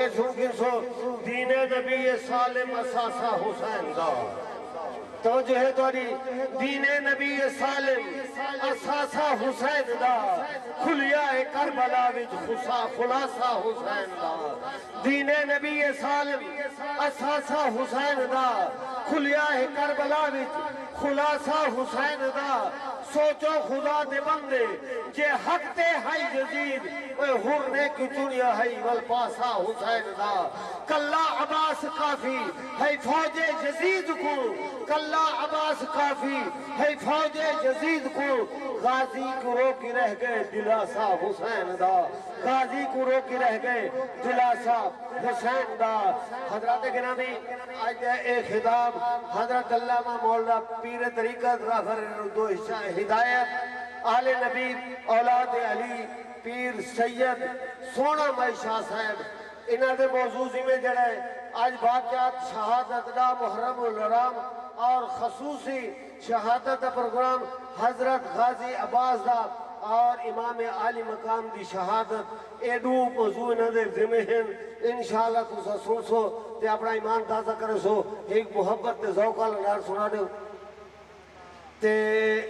دین نبی سالم اساسا حسین دا توجہ ہے توری دین نبی سالم اساسا حسین دا کھلیاء کربلا وچ خلاصہ حسین دا دین نبی سالم اساسا حسین دا کھلیاء کربلا وچ خلاصہ حسین دا سوچو خدا دے بندے جے حق تے ہائی جزید اوے ہرنے کی چنیا ہائی والپاسا حسین دا کلا عباس کافی ہے فوج جزید کو کلا عباس کافی ہے فوج جزید کو غازی کو روکی رہ گئے دلاسا حسین دا غازی کو روکی رہ گئے دلاسا حسین دا حضرات گرامی آج ایک خطاب حضرت علامہ مولانا پیر طریقت غافر دو ہدایت آل نبی اولاد علی پیر سید سونا مائی شاہ صاحب انہاں دے موضوع میں جڑے آج واقعات شہادت دا محرم الحرام اور خصوصی شہادت پروگرام حضرت غازی عباس دا اور امام عالی مقام دی شہادت ایڈو موضوع انہاں دے ذمہ ہیں انشاءاللہ تسا سن سو تے اپنا ایمان تازہ کرے سو ایک محبت تے ذوق اللہ سنا دے تے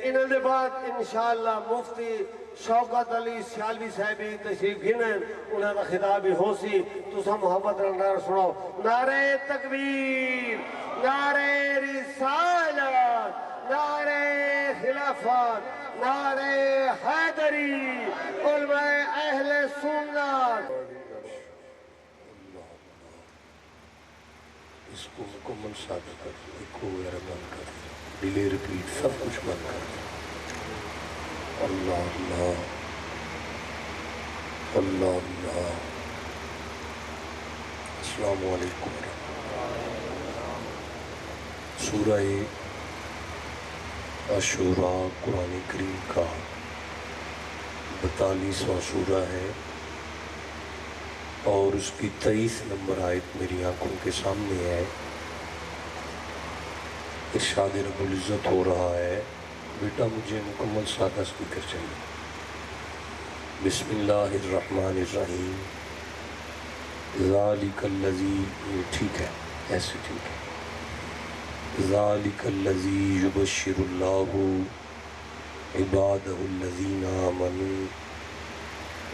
انہاں دے بعد انشاءاللہ مفتی شوکت علی سیالوی صاحبی تشریف گھنیں انہاں دا خطاب ہو سی تسا محبت رنگار سنو نعرہ تکبیر نعرہ رسالت نعرہ خلافت نعرہ حیدری علماء اہل سنت اس کو مکمل سادہ کر دیں ایک کو وغیرہ بند کر دیں ڈیلے ریپیٹ سب کچھ بند کر دیں اللہ اللہ اللہ اللہ السلام علیکم سورہ عاشوراء قرآن کریم کا 42واں سورہ ہے اور اس کی 23 نمبر آیت میری آنکھوں کے سامنے ہے ارشاد رب العزت ہو رہا ہے بیٹا مجھے مکمل سادہ سپیکر چاہیے بسم اللہ الرحمن الرحیم ذالک الذی یہ ٹھیک ہے ایسے ٹھیک ہے ذالک الذی یبشر اللہ عبادہ الذین آمنوا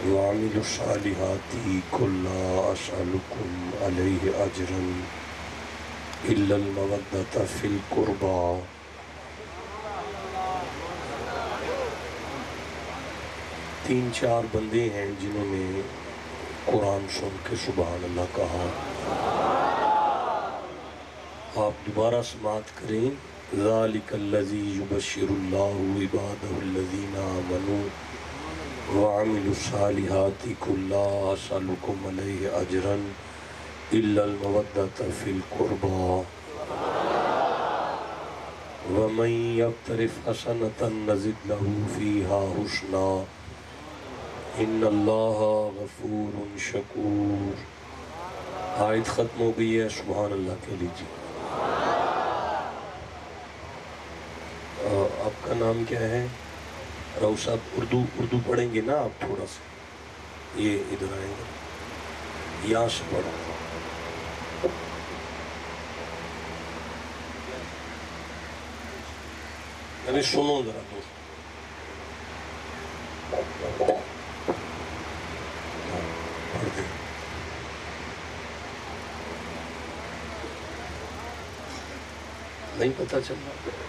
وعملوا الصالحات قل لا اسألکم علیہ اجرا الا المودۃ فی القربى تین چار بندے ہیں جنہوں نے قرآن سن کے سبحان اللہ کہا آپ دوبارہ سماعت کریں ذالک الذی یبشر اللہ عبادہ الذین آمنوا وعملوا الصالحات قل لا اسألکم علیہ اجرا الا المودۃ فی القربى ومن یقترف حسنة نزد له فیہا حسنا ان اللہ غفور شکور آیت ختم ہو گئی ہے سبحان اللہ کہہ لیجیے آپ کا نام کیا ہے راؤ صاحب اردو پڑھیں گے نا آپ تھوڑا سا یہ ادھر آئیں گے یہاں سے پڑھو یعنی سنو ذرا دوست نہیں پتا چل رہا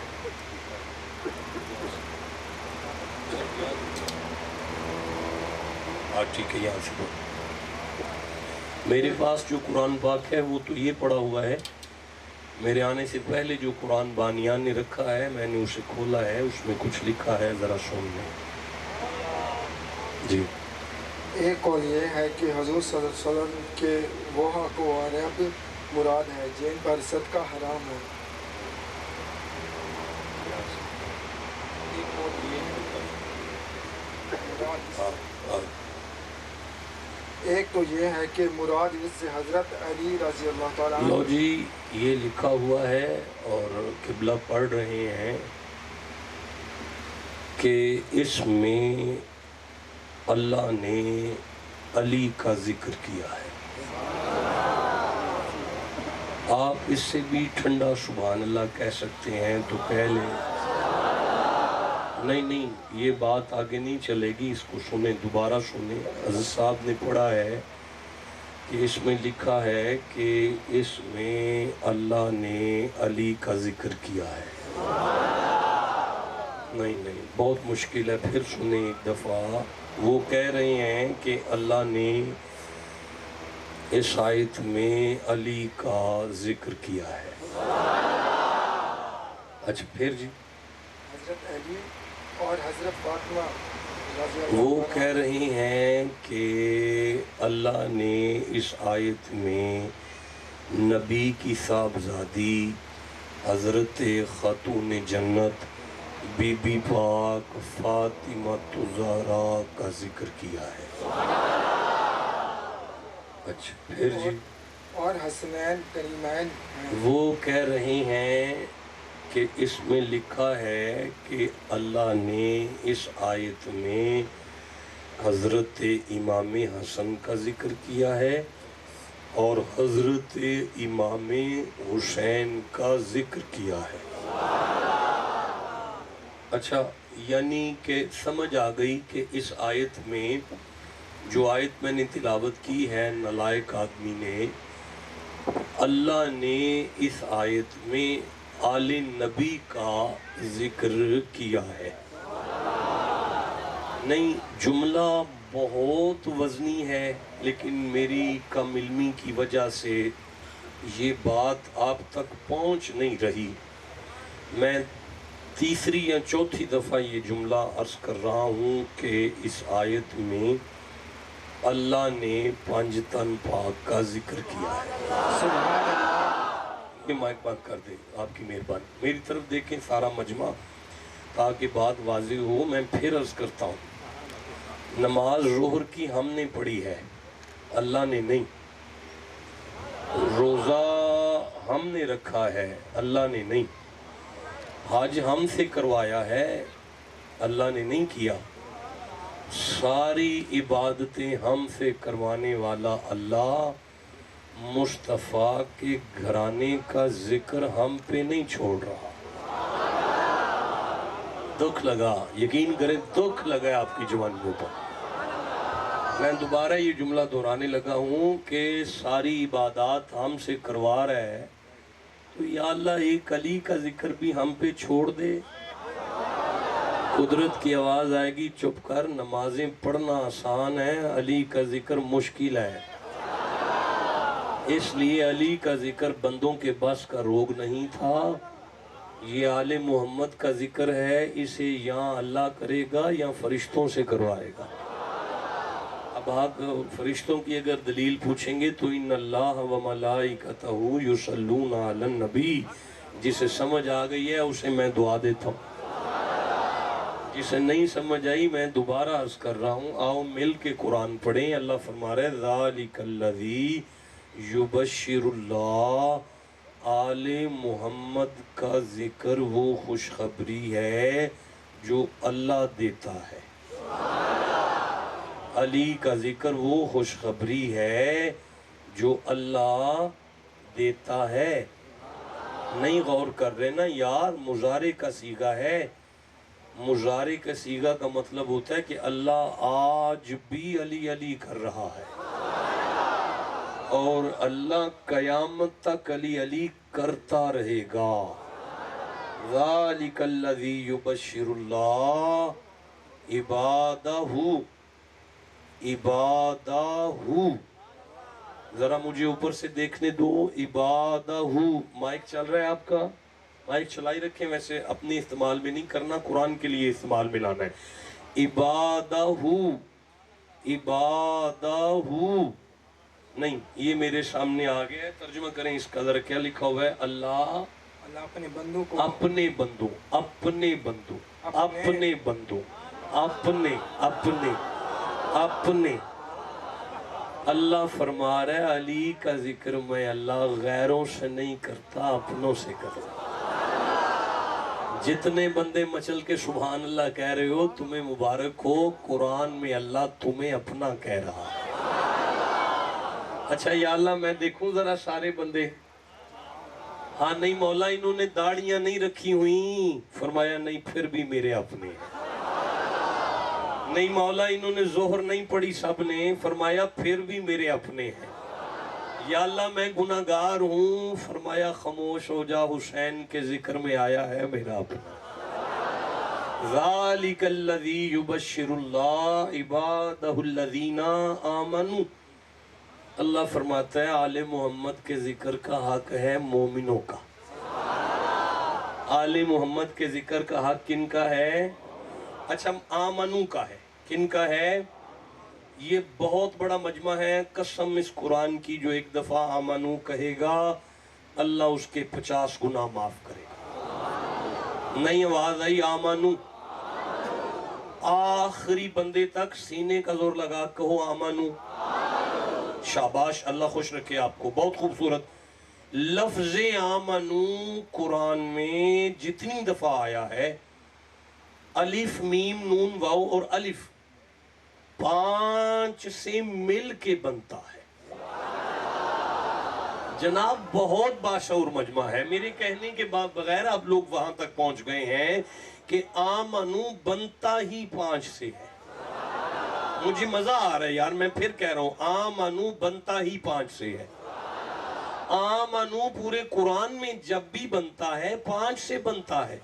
ٹھیک ہے یہاں سے بول میرے پاس جو قرآن پاک ہے وہ تو یہ پڑھا ہوا ہے میرے آنے سے پہلے جو قرآن بانیان نے رکھا ہے میں نے اسے کھولا ہے اس میں کچھ لکھا ہے ذرا سن لیں جی ایک قول یہ ہے کہ حضور صلی اللہ علیہ وسلم کے وہ حق و عرب مراد ہے جن پر صدقہ حرام ہے ایک تو یہ ہے کہ مراد اس سے حضرت علی رضی اللہ تعالیٰ لو جی یہ لکھا ہوا ہے اور قبلہ پڑھ رہے ہیں کہ اس میں اللہ نے علی کا ذکر کیا ہے آپ اس سے بھی ٹھنڈا سبحان اللہ کہہ سکتے ہیں تو کہہ لیں. نہیں یہ بات آگے نہیں چلے گی، اس کو سنیں، دوبارہ سنیں. حضرت صاحب نے پڑھا ہے کہ اس میں لکھا ہے کہ اس میں اللہ نے علی کا ذکر کیا ہے. نہیں بہت مشکل ہے، پھر سنیں ایک دفعہ. وہ کہہ رہے ہیں کہ اللہ نے اس آیت میں علی کا ذکر کیا ہے. اچھا پھر جی حضرت علی اور حضرت فاطمہ رضی اللہ وہ عنہ کہہ رہی ہیں کہ اللہ نے اس آیت میں نبی کی صاحبزادی حضرت خاتون جنت بی بی پاک فاطمہ الزہرا کا ذکر کیا ہے. اچھا پھر جی اور حسنین کریمین ہیں. وہ کہہ رہے ہیں کہ اس میں لکھا ہے کہ اللہ نے اس آیت میں حضرت امام حسن کا ذکر کیا ہے اور حضرت امام حسین کا ذکر کیا ہے. اچھا یعنی کہ سمجھ آ گئی کہ اس آیت میں جو آیت میں نے تلاوت کی ہے نالائق آدمی نے، اللہ نے اس آیت میں آل نبی کا ذکر کیا ہے. نہیں جملہ بہت وزنی ہے لیکن میری کم علمی کی وجہ سے یہ بات آپ تک پہنچ نہیں رہی. میں تیسری یا چوتھی دفعہ یہ جملہ عرض کر رہا ہوں کہ اس آیت میں اللہ نے پانچ تن پاک کا ذکر کیا ہے. سبحان اللہ. یہ مائک بند کر دے، آپ کی مہربانی. میری طرف دیکھیں سارا مجمع تاکہ بات واضح ہو. میں پھر عرض کرتا ہوں، نماز ظہر کی ہم نے پڑھی ہے، اللہ نے نہیں. روزہ ہم نے رکھا ہے، اللہ نے نہیں. حج ہم سے کروایا ہے، اللہ نے نہیں کیا. ساری عبادتیں ہم سے کروانے والا اللہ مصطفیٰ کے گھرانے کا ذکر ہم پہ نہیں چھوڑ رہا. دکھ لگا، یقین کریں دکھ لگا آپ کی جوانیوں پر. میں دوبارہ یہ جملہ دہرانے لگا ہوں کہ ساری عبادات ہم سے کروا رہا ہے تو یا اللہ ایک علی کا ذکر بھی ہم پہ چھوڑ دے. قدرت کی آواز آئے گی چپ کر، نمازیں پڑھنا آسان ہے، علی کا ذکر مشکل ہے. اس لیے علی کا ذکر بندوں کے بس کا روگ نہیں تھا. یہ آل محمد کا ذکر ہے، اسے یا اللہ کرے گا یا فرشتوں سے کروائے گا. اب آپ فرشتوں کی اگر دلیل پوچھیں گے تو ان اللہ و ملائکتہ یصلون علی النبی، جسے سمجھ آ گئی ہے اسے میں دعا دیتا ہوں. جسے نہیں سمجھ آئی میں دوبارہ عرض کر رہا ہوں، آؤ مل کے قرآن پڑھیں. اللہ فرما رہے ذالک الذی یبشر اللہ، آل محمد کا ذکر وہ خوشخبری ہے جو اللہ دیتا ہے. علی کا ذکر وہ خوشخبری ہے جو اللہ دیتا ہے. نہیں غور کر رہے نا یار، مضارع کا صیغہ ہے. مضارع کا صیغہ کا مطلب ہوتا ہے کہ اللہ آج بھی علی علی کر رہا ہے اور اللہ قیامت تک علی علی کرتا رہے گا. ذالک الذی یبشر اللہ عبادہ، ذرا مجھے اوپر سے دیکھنے دو. عبادہ، مائک چل رہا ہے آپ کا؟ مائک چلائی رکھیں، ویسے اپنے استعمال میں نہیں کرنا، قرآن کے لیے استعمال میں لانا ہے. عبادہ نہیں، یہ میرے سامنے آ گیا ہے. ترجمہ کریں اس کا ذرا، کیا لکھا ہوا ہے؟ اللہ اپنے بندوں کو، اپنے بندوں، اپنے بندوں، اپنے بندوں، اپنے اپنے اپنے. اللہ فرما رہا ہے علی کا ذکر میں اللہ غیروں سے نہیں کرتا، اپنوں سے کرتا. جتنے بندے مچل کے سبحان اللہ کہہ رہے ہو تمہیں مبارک ہو، قرآن میں اللہ تمہیں اپنا کہہ رہا ہے. اچھا یا اللہ میں دیکھوں ذرا سارے بندے، ہاں نہیں مولا انہوں نے داڑیاں نہیں رکھی ہوئی، فرمایا نہیں پھر بھی میرے اپنے ہیں۔ نہیں مولا انہوں نے ظہر نہیں پڑھی سب نے، فرمایا پھر بھی میرے اپنے ہیں۔ یا اللہ میں گناہگار ہوں، فرمایا خاموش ہو جا، حسین کے ذکر میں آیا ہے میرا اپنا۔ ذالک الذی یبشر اللہ عبادہ الذین آمنوا، اللہ فرماتا ہے آل محمد کے ذکر کا حق ہے مومنوں کا۔ آل محمد کے ذکر کا حق کن کا ہے؟ اچھا آمنو کا ہے، کن کا ہے؟ یہ بہت بڑا مجمع ہے، قسم اس قرآن کی جو ایک دفعہ آمنو کہے گا اللہ اس کے 50 گناہ معاف کرے گا۔ نہیں آواز آئی آمنو؟ آخری بندے تک سینے کا زور لگا کہو آمنو۔ شاباش، اللہ خوش رکھے آپ کو، بہت خوبصورت۔ لفظ آمنو قرآن میں جتنی دفعہ آیا ہے، الف میم نون واو اور الف 5 سے مل کے بنتا ہے۔ جناب بہت باشعور مجمع ہے، میرے کہنے کے بغیر اب لوگ وہاں تک پہنچ گئے ہیں کہ آمنو بنتا ہی 5 سے ہے۔ مجھے مزہ آ رہا ہے یار، میں پھر کہہ رہا ہوں آمنو بنتا ہی 5 سے ہے۔ آمنو پورے قرآن میں جب بھی بنتا ہے 5 سے بنتا ہے۔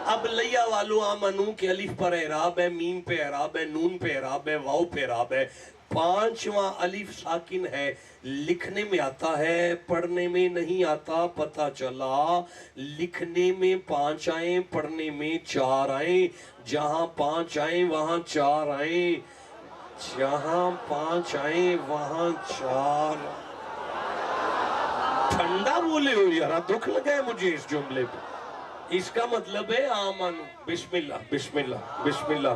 اب لیا والو آمنو کے الف پر اعراب ہے، میم پہ اعراب ہے، نون پہ اعراب ہے، واو پہ اعراب ہے۔ 5واں الف ساکن ہے، لکھنے میں آتا ہے پڑھنے میں نہیں آتا، پتہ چلا لکھنے میں 5 آئیں پڑھنے میں 4 آئیں، جہاں 5 آئیں وہاں 4 آئیں، جہاں 5 آئیں وہاں 4۔ ٹھنڈا بولے ہو یارا، دکھ لگا ہے مجھے اس جملے پہ۔ اس کا مطلب ہے آمنو، بسم اللہ بسم اللہ بسم اللہ۔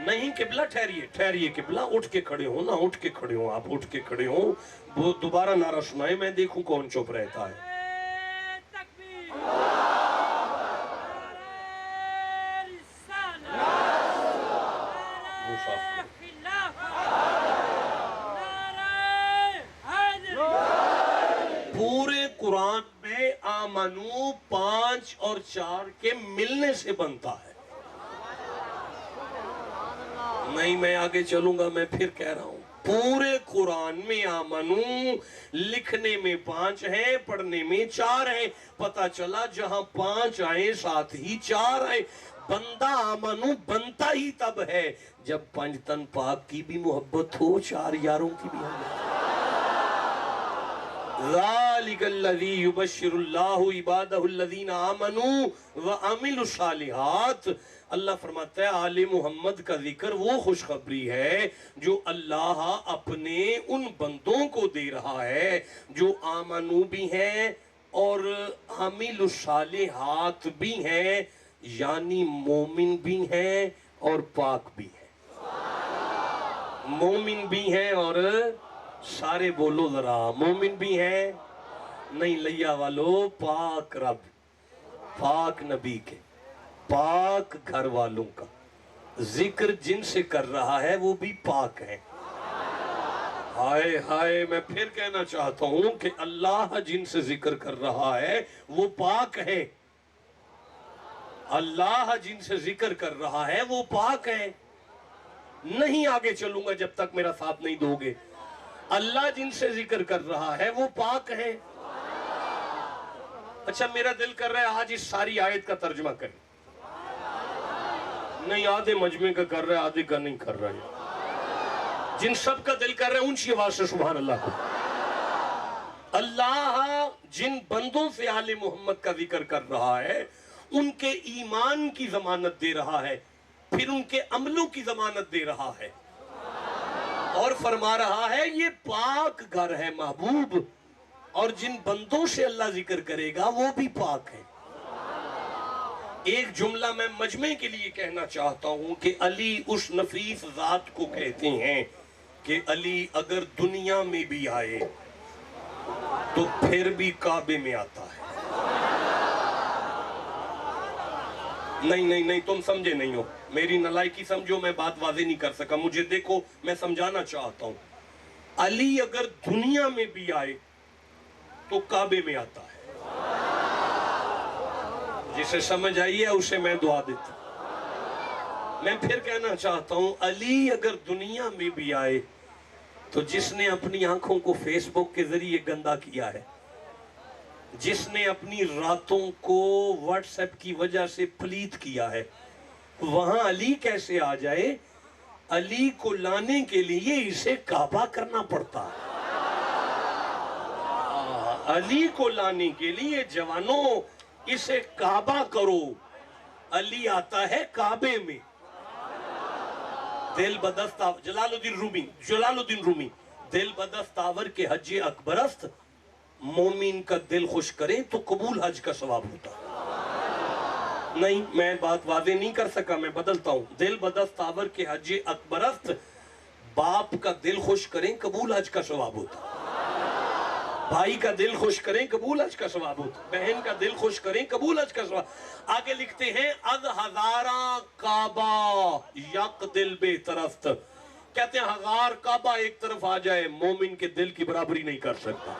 نہیں قبلہ ٹھہریے قبلہ، اٹھ کے کھڑے ہوں نا، اٹھ کے کھڑے ہوں، آپ اٹھ کے کھڑے ہوں، وہ دوبارہ نعرہ سنائے، میں دیکھوں کون چپ رہتا ہے۔ پورے قرآن میں آمنو 5 اور 4 کے ملنے سے بنتا ہے۔ نہیں میں آگے چلوں گا، میں پھر کہہ رہا ہوں پورے قرآن میں آمنو لکھنے میں 5 ہیں، پڑھنے میں 4 ہیں، پتہ چلا جہاں 5 آئیں ساتھ ہی 4 آئیں۔ بندہ آمنو بنتا ہی تب ہے جب 5 تن پاک کی بھی محبت ہو، 4 یاروں کی بھی محبت۔ ذالک الذی یبشر اللہ عبادہ الذین آمنوا وعملوا الصالحات، اللہ فرماتا ہے آل محمد کا ذکر وہ خوشخبری ہے جو اللہ اپنے ان بندوں کو دے رہا ہے جو آمنو بھی ہیں اور عامل الصالحات بھی ہیں، یعنی مومن بھی ہیں اور پاک بھی ہیں۔ مومن بھی ہیں اور سارے بولو ذرا، مومن بھی ہیں، نہیں لیا والو، پاک رب، پاک نبی کے، پاک گھر والوں کا ذکر جن سے کر رہا ہے وہ بھی پاک ہے۔ ہائے ہائے، میں پھر کہنا چاہتا ہوں کہ اللہ جن سے ذکر کر رہا ہے وہ پاک ہے۔ اللہ جن سے ذکر کر رہا ہے وہ پاک ہے۔ نہیں آگے چلوں گا جب تک میرا ساتھ نہیں دو گے۔ اللہ جن سے ذکر کر رہا ہے وہ پاک ہے۔ اچھا میرا دل کر رہا ہے آج اس ساری آیت کا ترجمہ کریں۔ نہیں آدھے مجمع کا کر رہا ہے، آدھے کا نہیں کر رہا ہے۔ جن سب کا دل کر رہا ہے اونچی آواز سے سبحان اللہ کو۔ اللہ جن بندوں سے آل محمد کا ذکر کر رہا ہے ان کے ایمان کی ضمانت دے رہا ہے، پھر ان کے عملوں کی ضمانت دے رہا ہے، اور فرما رہا ہے یہ پاک گھر ہے محبوب، اور جن بندوں سے اللہ ذکر کرے گا وہ بھی پاک ہے۔ ایک جملہ میں مجمع کے لیے کہنا چاہتا ہوں کہ علی اس نفیس ذات کو کہتے ہیں کہ علی اگر دنیا میں بھی آئے تو پھر بھی کعبے میں آتا ہے۔ نہیں تم سمجھے نہیں ہو، میری نالائکی سمجھو، میں بات واضح نہیں کر سکا، مجھے دیکھو میں سمجھانا چاہتا ہوں۔ علی اگر دنیا میں بھی آئے تو کعبے میں آتا ہے۔ جسے سمجھ آئی ہے اسے میں دعا دیتا ہوں۔ میں پھر کہنا چاہتا ہوں، علی اگر دنیا میں بھی آئے تو جس نے اپنی آنکھوں کو فیس بک کے ذریعے گندا کیا ہے، جس نے اپنی راتوں کو واٹس ایپ کی وجہ سے پلیت کیا ہے، وہاں علی کیسے آ جائے؟ علی کو لانے کے لیے اسے کعبہ کرنا پڑتا ہے۔ علی کو لانے کے لیے جوانوں اسے کعبہ کرو۔ علی آتا ہے کعبے میں۔ دل بدست جلال الدین رومی دل بدست آور کے حج اکبرست، مومن کا دل خوش کریں تو قبول حج کا ثواب ہوتا۔ نہیں، میں بات واضح نہیں کر سکا، میں بدلتا ہوں۔ دل بدست آور کے حج اکبرست، باپ کا دل خوش کریں قبول حج کا ثواب ہوتا۔ بھائی کا دل خوش کریں قبول حج کا ثواب ہوتا، بہن کا دل خوش کریں قبول حج کا ثواب۔ آگے لکھتے ہیں از ہزاراں کعبہ یک دل بے طرفت، کہتے ہیں ہزار کعبہ ایک طرف آ جائے مومن کے دل کی برابری نہیں کر سکتا۔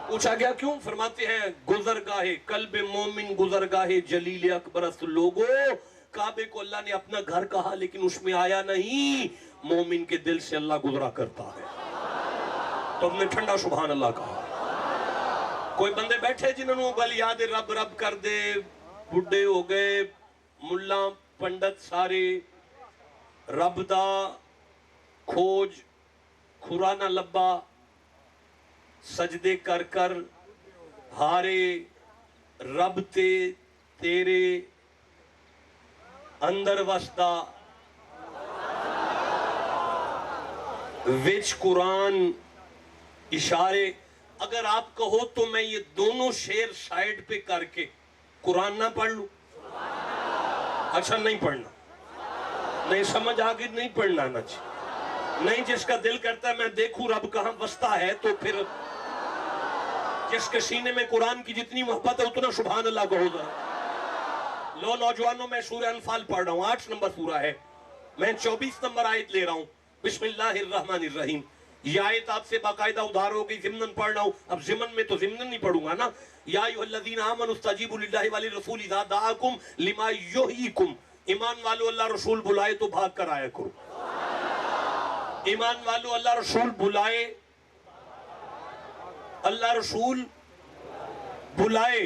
پوچھا گیا کیوں؟ فرماتے ہیں گزرگاہ قلب مومن گزرگاہ جلیل اکبرست، لوگوں کعبے کو اللہ نے اپنا گھر کہا لیکن اس میں آیا نہیں، مومن کے دل سے اللہ گزرا کرتا ہے۔ تو ہم نے ٹھنڈا سبحان اللہ کہا۔ کوئی بندے بیٹھے جنہوں نے گل یاد رب رب کر دے، بڈھے ہو گئے، ملا پنڈت سارے رب دا کھوج کھرانا لبا، سجدے کر کر ہارے رب تے تیرے اندر وسدا وچ قرآن اشارے۔ اگر آپ کہو تو میں یہ دونوں شعر سائیڈ پہ کر کے قرآن نہ پڑھ لوں؟ اچھا نہیں پڑھنا، نہیں سمجھ آگے، نہیں پڑھنا نہ چاہیے، نہیں جس کا دل کرتا ہے میں دیکھوں رب کہاں بستا ہے، تو پھر جس کے سینے میں قرآن کی جتنی محبت ہے اتنا سبحان اللہ کہو گا۔ لو نوجوانوں، میں سورہ انفال پڑھ رہا ہوں، 8 نمبر سورہ ہے، میں 24 نمبر آیت لے رہا ہوں۔ بسم اللہ الرحمن الرحیم۔ یہ آیت آپ سے باقاعدہ ادھار ہو گئی، ضمناً پڑھ رہا ہوں۔ اب ضمن میں تو ضمناً نہیں پڑھوں گا نا۔ یا ایھا الذین آمنوا استجیبوا للہ وللرسول اذا دعاکم لما یحییکم، ایمان والو اللہ رسول بلائے تو بھاگ کر آیا کرو۔ ایمان والو اللہ رسول بلائے، اللہ رسول بلائے،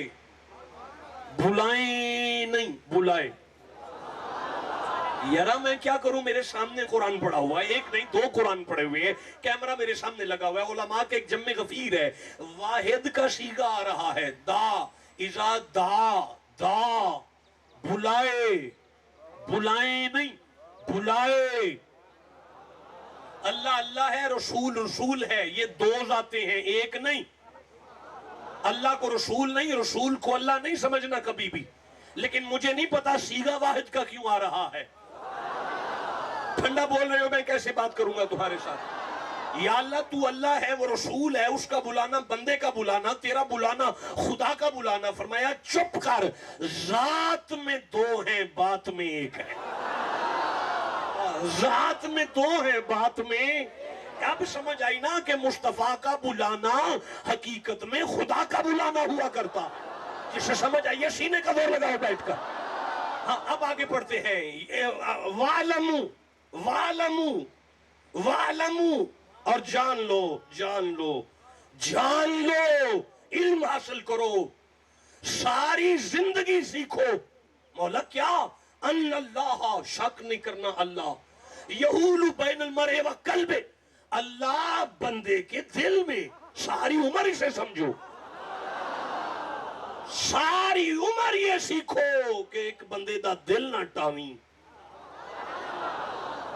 بلائیں نہیں بلائے۔ یارا میں کیا کروں، میرے سامنے قرآن پڑھا ہوا ہے، ایک نہیں 2 قرآن پڑھے ہوئے ہیں، کیمرہ میرے سامنے لگا ہوا ہے، علماء کے ایک جمع غفیر ہے، واحد کا صیغہ آ رہا ہے، دا اذا دا بلائے، بلائیں نہیں بلائے۔ اللہ اللہ ہے، رسول رسول ہے، یہ 2 ذاتیں ہیں، ایک نہیں۔ اللہ کو رسول نہیں، رسول کو اللہ نہیں سمجھنا کبھی بھی، لیکن مجھے نہیں پتا صیغہ واحد کا کیوں آ رہا ہے۔ ٹھنڈا بول رہے ہو، میں کیسے بات کروں گا تمہارے ساتھ؟ یا اللہ تو اللہ ہے، وہ رسول ہے، اس کا بلانا بندے کا بلانا، تیرا بلانا خدا کا بلانا۔ فرمایا چپ کر، ذات میں 2 ہیں بات میں ایک ہے، ذات میں 2 ہیں بات میں۔ اب سمجھ آئی نا کہ مصطفیٰ کا بلانا حقیقت میں خدا کا بلانا ہوا کرتا۔ جسے سمجھ آئیے سینے کا زور لگاؤ بیٹھ کر۔ ہاں اب آگے پڑھتے ہیں، وَعْلَمُوا وَعْلَمُوا وَعْلَمُوا، اور جان لو جان لو جان لو، علم حاصل کرو، ساری زندگی سیکھو۔ مولا کیا؟ ان اللہ، شک نہیں کرنا اللہ، یحول بین المرء وقلبہ، اللہ بندے کے دل میں، ساری عمر اسے سمجھو، ساری عمر یہ سیکھو کہ ایک بندے دا دل نہ ٹاویں۔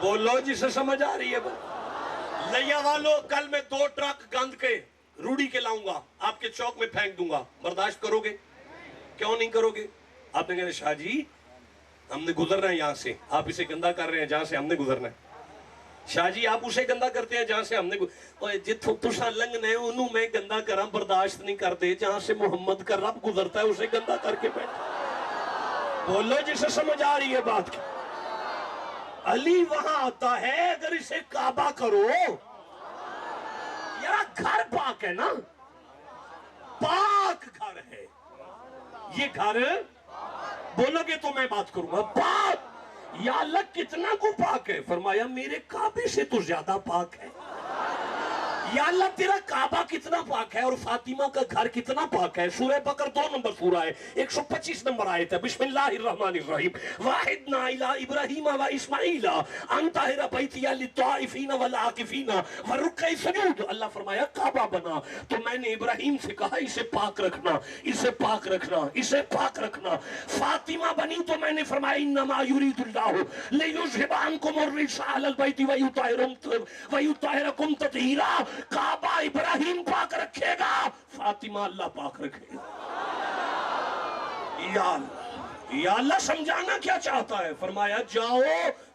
بولو جسے سمجھ آ رہی ہے۔ لیا والو، کل میں 2 ٹرک گند کے روڑی کے لاؤں گا، آپ کے چوک میں پھینک دوں گا، برداشت کرو گے؟ کیوں نہیں کرو گے؟ آپ نے کہا شاہ جی ہم نے گزرنا ہے یہاں سے، آپ اسے گندہ کر رہے ہیں جہاں سے ہم نے گزرنا ہے۔ شاہ جی آپ اسے گندہ کرتے ہیں جہاں سے ہم نے جتھوں تساں لنگنا ہے انہوں میں گندہ کراں برداشت نہیں کرتے، جہاں سے محمد کا رب گزرتا ہے اسے گندہ کر کے بیٹھ۔ بولو جسے سمجھ آ رہی ہے بات کی۔ علی وہاں آتا ہے، اگر اسے کعبہ کرو، یار گھر پاک ہے نا، پاک گھر ہے، یہ گھر بولو گے تو میں بات کروں گا. پاک یا اللہ کتنا کو پاک ہے؟ فرمایا میرے کعبے سے تو زیادہ پاک ہے. یا اللہ تیرا کعبہ کتنا پاک ہے اور فاطمہ کا گھر کتنا پاک ہے. سورہ بقر 2 نمبر سورہ ہے, 125 نمبر آیت ہے. بسم اللہ الرحمن الرحیم. واحدنا الی ابراہیم و اسماعیل ان طہر بیتی للطائفین والعاکفین والرکع السجود. اللہ فرمایا کعبہ بنا تو میں نے ابراہیم سے کہا اسے پاک رکھنا, اسے پاک رکھنا, اسے پاک رکھنا. فاطمہ بنی تو میں نے فرمایا انما یرید اللہ لیذھب عنکم الرجس اہل البیت ویطہرکم تطہیرا. کعبہ ابراہیم پاک رکھے گا, فاطمہ اللہ پاک رکھے گا. یا اللہ سمجھانا کیا چاہتا ہے؟ فرمایا جاؤ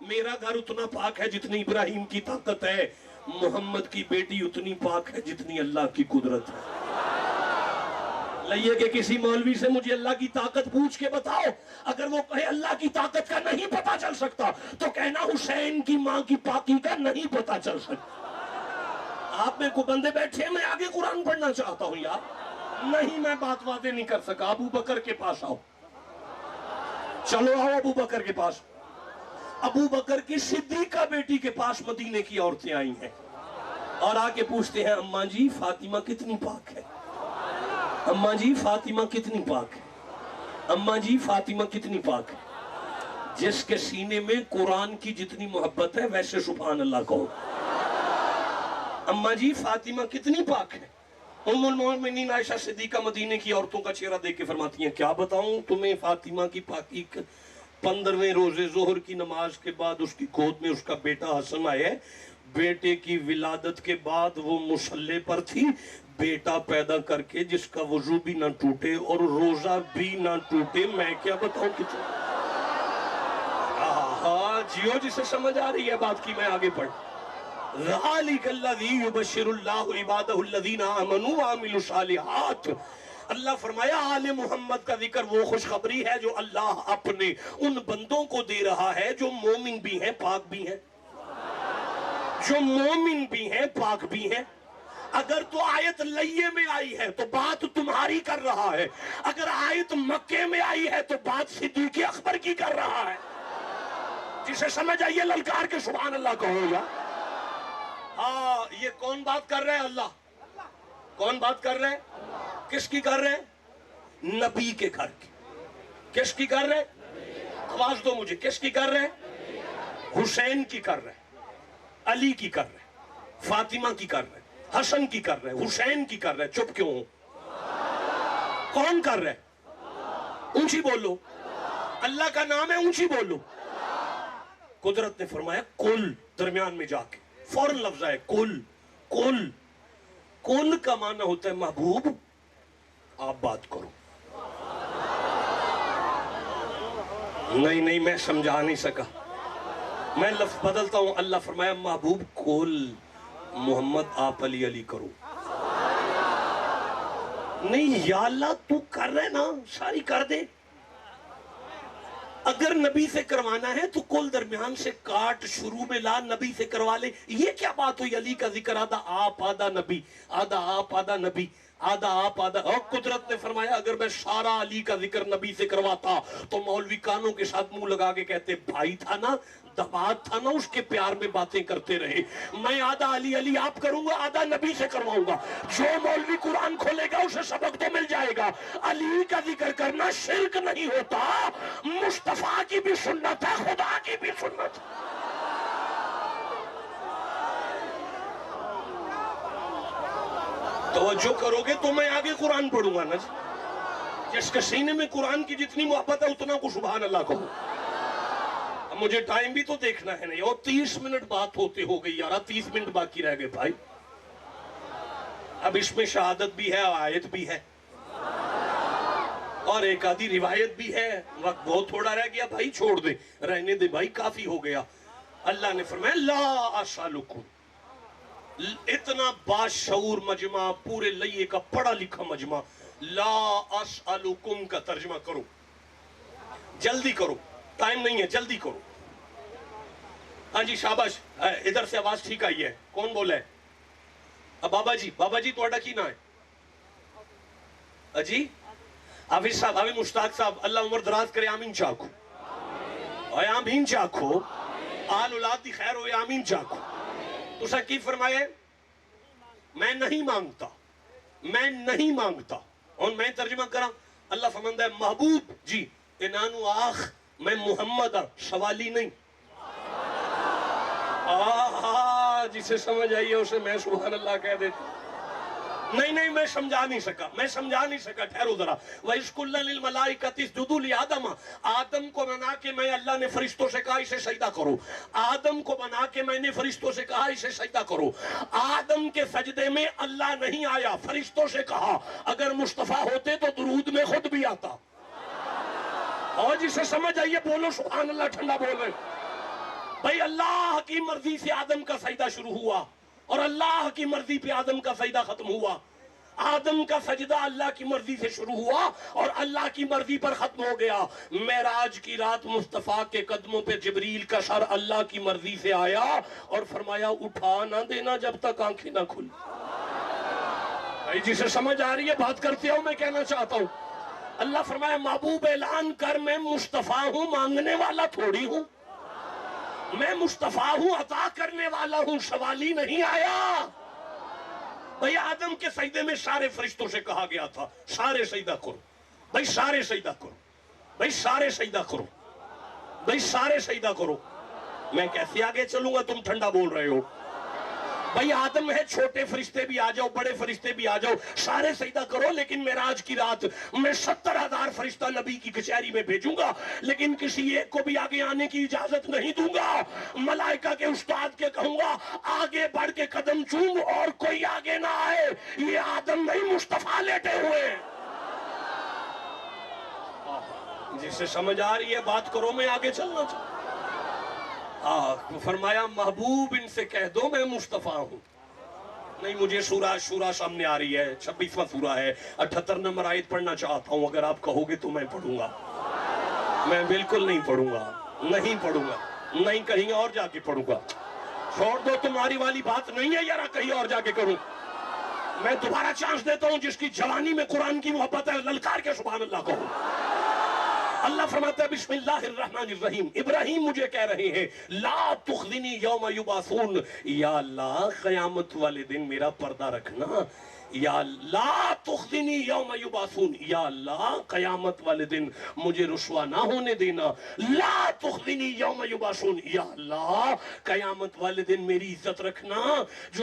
میرا گھر اتنا پاک ہے جتنی ابراہیم کی طاقت ہے, محمد کی بیٹی اتنی پاک ہے جتنی اللہ کی قدرت ہے. لئیے کہ کسی مولوی سے مجھے اللہ کی طاقت پوچھ کے بتاؤ, اگر وہ کہے اللہ کی طاقت کا نہیں پتا چل سکتا تو کہنا حسین کی ماں کی پاکی کا نہیں پتا چل سکتا. آپ میں کو بندے بیٹھے ہیں, میں آگے قرآن پڑھنا چاہتا ہوں یار. نہیں میں بات واضح نہیں کر سکا. ابو بکر کے پاس آؤ, چلو آؤ ابو بکر کے پاس. ابو بکر کی صدیقہ بیٹی کے پاس مدینے کی عورتیں آئی ہیں اور آ کے پوچھتے ہیں اماں جی فاطمہ کتنی پاک ہے, اماں جی فاطمہ کتنی پاک ہے, اماں جی فاطمہ کتنی پاک ہے. جس کے سینے میں قرآن کی جتنی محبت ہے ویسے سبحان اللہ کہو. اماں جی فاطمہ کتنی پاک ہے. ام المومنین عائشہ صدیقہ مدینے کی عورتوں کا چہرہ دیکھ کے فرماتی ہیں کیا بتاؤں تمہیں فاطمہ کی پاکی. 15ویں روزے ظہر کی نماز کے بعد اس کی گود میں اس کا بیٹا حسن آئے. بیٹے کی ولادت کے بعد وہ مصلی پر تھی. بیٹا پیدا کر کے جس کا وضو بھی نہ ٹوٹے اور روزہ بھی نہ ٹوٹے. میں کیا بتاؤں کتنا. ہاں جیو جسے سمجھ آ رہی ہے بات کی, میں آگے پڑھ. ذَلِكَ الَّذِي يُبَشِّرُ اللَّهُ عِبَادَهُ الَّذِينَ آمَنُوا وَعَمِلُوا الصَّالِحَاتِ. اللہ فرمایا آل محمد کا ذکر وہ خوشخبری ہے جو اللہ اپنے ان بندوں کو دے رہا ہے جو مومن بھی ہیں پاک بھی ہیں, جو مومن بھی ہیں پاک بھی ہیں. اگر تو آیت لئیے میں آئی ہے تو بات تمہاری کر رہا ہے, اگر آیت مکے میں آئی ہے تو بات صدیق اکبر کی کر رہا ہے. جسے سمجھ آئیے للکار کے سبحان اللہ کہو یا. ہاں یہ کون بات کر رہے ہیں؟ اللہ. کون بات کر رہے ہیں؟ کس کی کر رہے ہیں؟ نبی کے گھر کی. کس کی کر رہے ہیں؟ آواز دو مجھے. کس کی کر رہے ہیں؟ حسین کی کر رہے ہیں, علی کی کر رہے ہیں, فاطمہ کی کر رہے ہیں, حسن کی کر رہے ہیں, حسین کی کر رہے ہیں. چپ کیوں ہو؟ کون کر رہے ہیں؟ اونچی بولو. اللہ کا نام ہے, اونچی بولو. قدرت نے فرمایا کل, درمیان میں جا کے فوراً لفظ ہے کل. کل کل کا معنی ہوتا ہے محبوب آپ بات کرو. نہیں میں سمجھا نہیں سکا, میں لفظ بدلتا ہوں. اللہ فرمایا محبوب کل, محمد آپ علی علی کرو. نہیں یا اللہ تو کر رہے نا, ساری کر دے. اگر نبی سے کروانا ہے تو کل درمیان سے کاٹ, شروع میں لا, نبی سے کروا لے. یہ کیا بات ہوئی؟ علی کا ذکر آدھا آپ آدھا نبی, آدھا آپ آدھا نبی, آدھا آپ آدھا. اور قدرت نے فرمایا اگر میں سارا علی کا ذکر نبی سے کرواتا تو مولوی کانوں کے ساتھ منہ لگا کے کہتے بھائی تھا نا, دماد تھا نا, اس کے پیار میں باتیں کرتے رہے. میں آدھا علی علی آپ کروں گا, آدھا نبی سے کرواؤں گا. جو مولوی قرآن کھولے گا اسے سبق تو مل جائے گا. علی کا ذکر کرنا شرک نہیں ہوتا, مصطفیٰ کی بھی سنت ہے, خدا کی بھی سنت ہے. توجہ کرو گے تو میں آگے قرآن پڑھوں گا نا. جس کے سینے میں قرآن کی جتنی محبت ہے اتنا کو سبحان اللہ کہو. اب مجھے ٹائم بھی تو دیکھنا ہے نہیں, اور 30 منٹ بات ہوتے ہو گئی یارا, 30 منٹ باقی رہ گئے بھائی. اب اس میں شہادت بھی ہے, آیت بھی ہے, اور ایک آدھی روایت بھی ہے. وقت بہت تھوڑا رہ گیا بھائی, چھوڑ دے, رہنے دے بھائی, کافی ہو گیا. اللہ نے فرمایا لا اسالکم, اتنا باشعور مجمع, پورے لئیے کا پڑھا لکھا مجمع. لا اسالکم کا ترجمہ کرو, جلدی کرو, ٹائم نہیں ہے, جلدی کرو. ہاں جی شاباش, ادھر سے آواز ٹھیک آئی ہے. کون بولا ہے؟ بابا جی, بابا جی توڑا کی نہ ہے اجی. حافظ صاحب، حافظ مشتاق صاحب، اللہ عمر دراز کرے، آمین چاکو اور آمین چاکو، آل اولاد دی خیر ہوئے، آمین چاکو. تو سا کی فرمائے میں نہیں مانگتا، میں نہیں مانگتا. اور میں ترجمہ کرا، اللہ فرماندہ ہے محبوب جی انانو آخ میں محمد سوالی نہیں. جسے سمجھ آئیے اسے میں سبحان اللہ کہہ دیتا. نہیں میں سمجھا نہیں سکا. ٹھہرو ذرا. وَإِذْ قُلْنَا لِلْمَلَائِكَةِ اسْجُدُوا لِآدَمَ، آدم کو بنا کے میں اللہ نے فرشتوں سے کہا اسے سجدہ کرو. آدم کو بنا کے میں نے فرشتوں سے کہا اسے سجدہ کرو. آدم کے سجدے میں اللہ نہیں آیا، فرشتوں سے کہا. اگر مصطفیٰ ہوتے تو درود میں خود بھی آتا. اور جسے سمجھ آئیے بولو سبحان اللہ، ٹھنڈا بول رہے. بھئی اللہ کی مرضی سے آدم کا سجدہ شروع ہوا اور اللہ کی مرضی پہ آدم کا سجدہ ختم ہوا. آدم کا سجدہ اللہ کی مرضی سے شروع ہوا اور اللہ کی مرضی پر ختم ہو گیا. معراج کی رات مصطفیٰ کے قدموں پہ جبریل کا سر اللہ کی مرضی سے آیا اور فرمایا اٹھا نہ دینا جب تک آنکھیں نہ کھل. بھائی جسے سمجھ آ رہی ہے بات کرتے ہو میں کہنا چاہتا ہوں. اللہ فرمایا محبوب اعلان کر میں مصطفیٰ ہوں، مانگنے والا تھوڑی ہوں. میں مصطفیٰ ہوں، عطا کرنے والا ہوں، سوالی نہیں آیا. بھئی آدم کے سجدے میں سارے فرشتوں سے کہا گیا تھا سارے سجدہ کرو. بھئی سارے سجدہ کرو. بھئی سارے سجدہ کرو. بھئی سارے سجدہ کرو. میں کیسے آگے چلوں گا، تم ٹھنڈا بول رہے ہو. بھئی آدم ہے، چھوٹے فرشتے بھی آ جاؤ، بڑے فرشتے بھی آ جاؤ، سارے سجدہ کرو. لیکن معراج کی رات میں 70,000 فرشتہ نبی کی کچہری میں بھیجوں گا، لیکن کسی ایک کو بھی آگے آنے کی اجازت نہیں دوں گا. ملائکہ کے استاد کے کہوں گا آگے بڑھ کے قدم چوم اور کوئی آگے نہ آئے. یہ آدم نہیں مصطفیٰ لیٹے ہوئے. جسے سمجھ آ رہی ہے بات کرو، میں آگے چلنا چاہتا. فرمایا محبوب ان سے کہہ دو میں مصطفیٰ ہوں. نہیں مجھے شورا سامنے آ رہی ہے، 26واں سورہ ہے، 78 نمبر آیت پڑھنا چاہتا ہوں. اگر آپ کہو گے تو میں پڑھوں گا. میں بالکل نہیں پڑھوں گا، نہیں پڑھوں گا، نہیں کہیں اور جا کے پڑھوں گا. چھوڑ دو، تمہاری والی بات نہیں ہے یار کہیں اور جا کے کروں. میں دوبارہ چانس دیتا ہوں، جس کی جوانی میں قرآن کی محبت ہے للکار کے سبحان اللہ کہو. اللہ فرماتا ہے بسم اللہ الرحمن الرحیم. ابراہیم مجھے کہہ رہے ہیں لا تخزنی یوم یبعثون، یا اللہ قیامت والے دن میرا پردہ رکھنا. یا لا تخزنی یوم یبعثون، یا اللہ قیامت والے دن مجھے رسوا نہ ہونے دینا. لا تخزنی یوم یبعثون، یا اللہ قیامت والے دن میری عزت رکھنا. جو